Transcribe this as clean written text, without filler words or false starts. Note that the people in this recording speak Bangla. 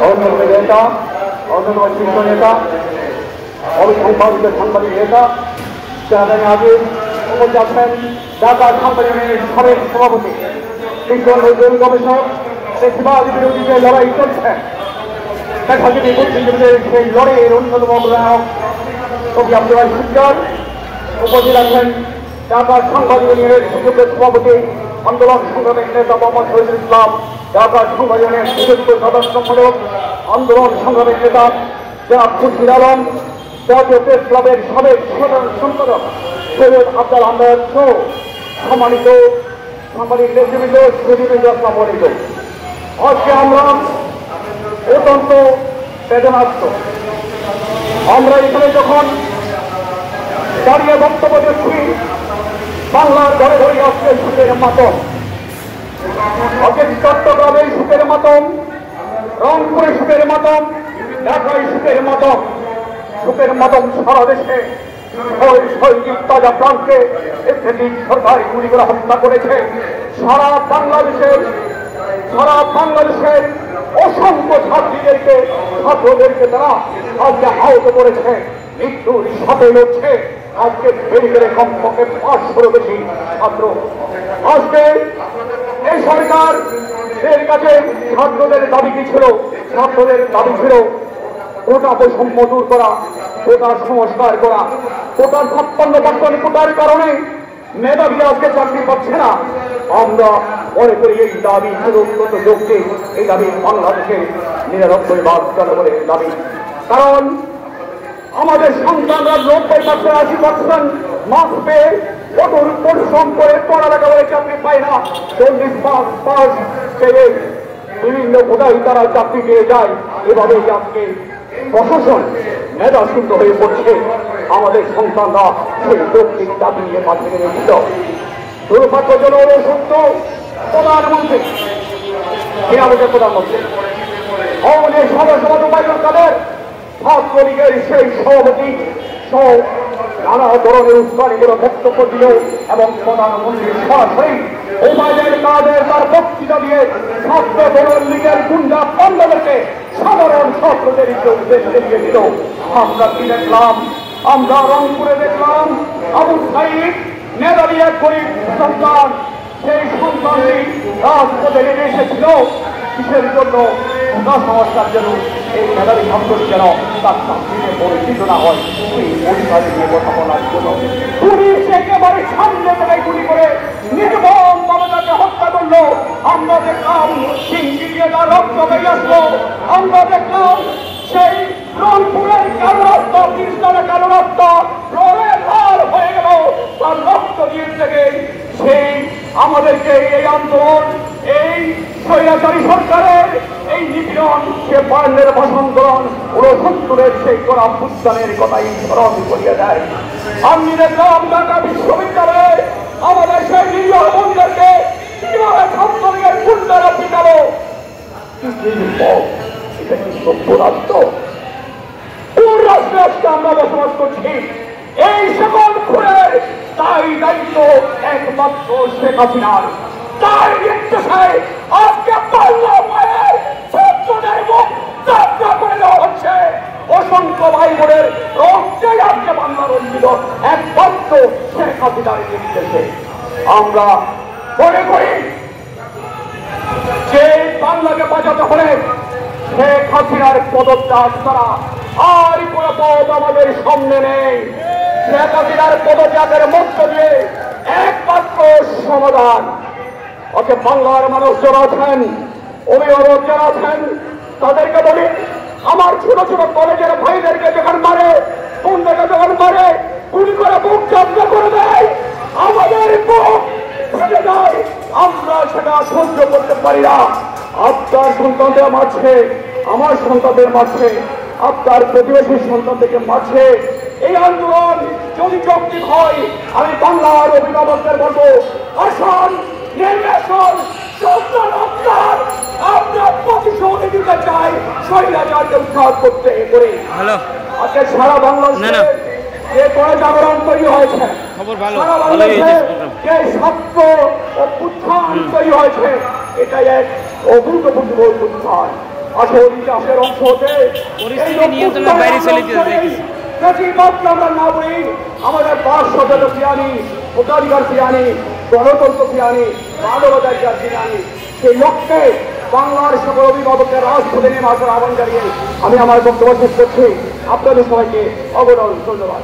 অন্যতম নেতা, অন্যতম শীর্ষ নেতা, অবিসংবাদিত সাংবাদিক নেতা যারা আগে উপস্থিত আছেন ঢাকা সম্মেলনের সাবেক সভাপতি বিজ্ঞান নজরুল গবেষক ফেসিবাদ বিরোধীদের লড়াই চলছে। দেখা যাবে বুদ্ধিজীবীদের সেই লড়াইয়ের অন্যতম অগ্রহায়ক কবি আব্দুল সিদ্দার উপস্থিত আছেন ঢাকা সাংবাদিক ইউনিয়নের সুযোগ্য সভাপতি আন্দোলন সংগ্রামের নেতা মোহাম্মদ শহীদুল ইসলাম, ঢাকা সাংবাদিক ইউনিয়নের সুযোগ্য সাধারণ সম্পাদক আন্দোলন সংগ্রামের নেতা জনাব খুরশিদ আলম, জাতীয় প্রেস ক্লাবের সাবেক সাধারণ সম্পাদক সৈয়দ আব্দুল আহমেদ সহ সম্মানিত সাংবাদিক নেতৃবৃন্দ, সুধীবৃন্দ, আসসালামু আলাইকুম। আজকে আমরা অত্যন্ত বেদনার্থ। আমরা এখানে যখন দাঁড়িয়ে বক্তব্য দিচ্ছি, বাংলার ঘরে ঘরে আজকে সুখের মাতম, আজকে চট্টগ্রামে সুখের মাতম, রংপুরে সুখের মাতম, ঢাকায় সুখের মাতম, সুখের মাতম সারা দেশে। শহীদ তাজা প্রাণকে এসএসি সরকার গুলি করে হত্যা করেছে। সারা বাংলাদেশের অসংখ্য ছাত্রদেরকে তারা আজকে আহত করেছে, মৃত্যুর সাথে লড়ছে। আজকে মেডিকেলে কমপক্ষে 500 বেশি ছাত্র। আজকে এই সরকার এর কাছে ছাত্রদের দাবি কি ছিল? ছাত্রদের দাবি ছিল কোটা বৈষম্য দূর করা, কোটার সংস্কার করা। কোটার 56% কোটার কারণে মেধাবীরা আজকে চাকরি পাচ্ছে না। আমরা মনে করি এই দাবি শুধু যোগ্যে, এই দাবি বাংলাদেশের 99% জনগণের দাবি। কারণ আমাদের সন্তানরা 90% 80% মার্কস পেয়ে কঠোর পরিশ্রম করে পড়ালেখা করে চাকরি পায় না। 40 পাস পেয়ে বিভিন্ন কোটায় তারা চাকরি পেয়ে যায়। এভাবেই আজকে প্রশাসন মেধা শূন্য হয়ে পড়ছে। আমাদের সন্তানরা সেই যৌক্তিক দাবি নিয়ে মাঠে নেমে দিল। দুর্ভাগ্যজনক সত্য, প্রধানমন্ত্রী আমাদের প্রধানমন্ত্রী আমাদের সভাপতি বাইরুল কাদের ছাত্রলীগের সেই সভাপতি সহ নানা ধরনের উস্কানিমূলক বক্তব্য দিল এবং প্রধানমন্ত্রী সরাসরি ওবায়দুল কাদের তার বক্তৃতা দিয়ে ছাত্র লীগের গুন্ডা বন্ধদেরকে সাধারণ ছাত্রদের উদ্দেশ্যে দিয়ে দিল। আমরা কি দেখলাম? আমরা রংপুরে দেখলাম আবু সাইদ মেধাবী এক গরিব সন্তান, সেই সন্তানটি রাজপথে নেমে এসেছিল কিসের জন্য? সংস্কার জন্য। এই মেধাবী ছাত্রটি যেন তার চাকরিতে পরিচিত না হয়, এই অধিকারী নিয়ে কথা বলার জন্য পুলিশ একেবারে সামনে থেকে গুলি করে নির্মম ভাবে তাকে হত্যা করলো। আমরা দেখলাম সিঙ্গি দিয়ে তার রক্ত বেরিয়ে আসলো। আমরা দেখলাম সেই রংপুরের কালো রাস্তা, কৃষ্ণের কালো রাস্তা লাল হয়ে গেল তার রক্ত দিয়ে থেকে। সেই আমাদেরকে এই আন্দোলন, এই স্বৈরাচারী সরকারের এই নিপীড়ন, সে বার্নের ভাষান্তরণ 69-এর সেই করা বুদ্ধানের কথাই স্মরণ করিয়ে দেয়। আমি দেখলাম ঢাকা বিশ্ববিদ্যালয়ে আমাদের সেই নিরীহ বোনদেরকে কিভাবে ছাত্রলীগের গুন্ডারা পিটালো। এটা কি সভ্য রাষ্ট্র? কোন রাষ্ট্রে আজকে আমরা বসবাস করছি? এই সকল খুনের তাই দায়িত্ব একমাত্র শেখ হাসিনার। তার নির্দেশে আজকে বাংলা মায়ের ছাত্রদের মুখ যাত্রা করে দেওয়া হচ্ছে। অসংখ্য ভাই বোনের রক্তেই আজকে বাংলা রঞ্জিত একমাত্র শেখ হাসিনার নির্দেশে। আমরা মনে করি যে বাংলাকে বাঁচাতে হলে শেখ হাসিনার পদত্যাগ ছাড়া আর কোন পথ আমাদের সামনে নেই। শেখ হাসিনার পদত্যাগের মধ্য দিয়ে একমাত্র সমাধান। আজকে বাংলার মানুষ যারা আছেন, অভিভাবক যারা আছেন, তাদেরকে বলি, আমার ছোট ছোট কলেজের ভাইদেরকে যখন মারে, বোনদেরকে যখন মারে, গুলি করে বুক যাত্রা করে দেয়, আমাদের বুক ফেটে যায়। আমরা সেটা সহ্য করতে পারি না। আপনার সন্তানদের মাঝে, আমার সন্তানদের মাঝে, আপনার প্রতিবেশী সন্তানদেরকে মাঝে এই আন্দোলন যদি যৌক্তিক হয়, আমি বাংলার অভিভাবকদের বলবো, আসন নির্বাচন আমরা প্রতিশোধ দিতে চাই, স্বৈরাচারকে উৎখাত করতে করে। আজকে সারা বাংলাদেশে যে গণজাগরণ তৈরি হয়েছে, সারা বাংলাদেশে যে ছাত্র উত্থান তৈরি হয়েছে, এটা এক অভূতপূর্ব উত্থান। আসল ইতিহাসের অংশ হতে পরিস্থিতি নিয়ন্ত্রণের বাইরে চলে যেতে বেশিরভাগকে আমরা না বলি আমাদের পার্শ্বগত ফিরানি ভোটাধিকার ফিরানি গণতন্ত্র ফিরানি মানবাধিকার ফিরানি সেই লক্ষ্যে বাংলার সকল অভিভাবকের রাজপথে নেমে আসার আহ্বান জানিয়ে আমি আমার বক্তব্য শেষ করছি। আপনাদের সবাইকে অবদান ধন্যবাদ।